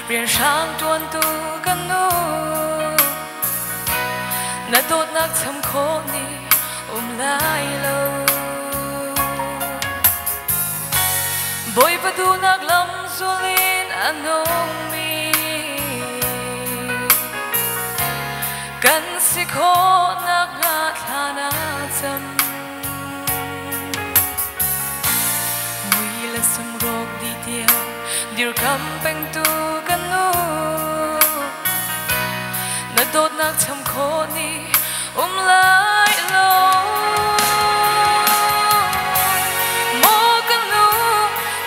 riêng sáng tuôn tu gần nu na tốt nát thầm khó ni lại lâu bồi bắt tu nát lắm zulin anong mi kan si khó nát ngát hana chăm mui la sam rok di tia dir kam peng tu kan nu na tốt nát thầm khó ni lại lâu mô căn nu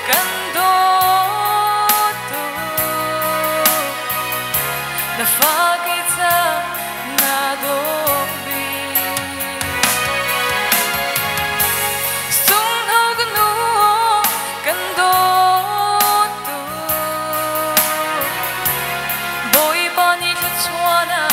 căn đô tu na pha cái ta na đô bi sung hao căn nu căn đô tu bồi ban ni khát choa na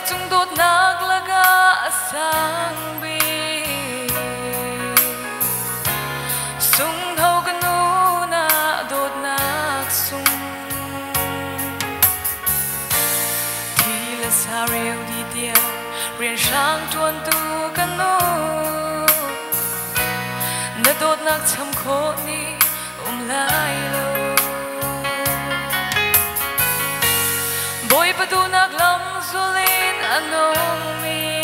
chung đốt nát laga sang bi sung thâu cái nu na đốt nát sung thì là sao riêu đi tia riêng sáng tuôn tu cái nu na đốt nát chăm khó ni lại lâu bồi bắt tu nát lắm zulin anong mi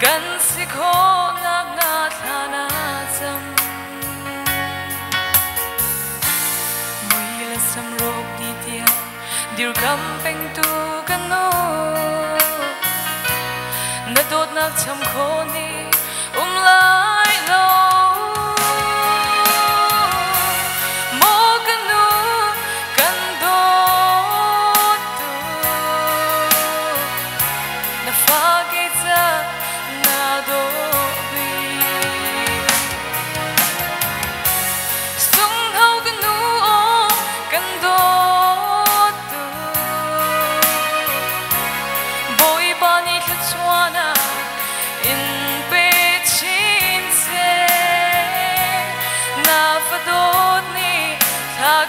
kan si khó nát ngát hana chăm mui la sam rok di tia dir kam peng tu kan nu na tốt nát chăm khó ni lại lâu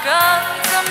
gan tâm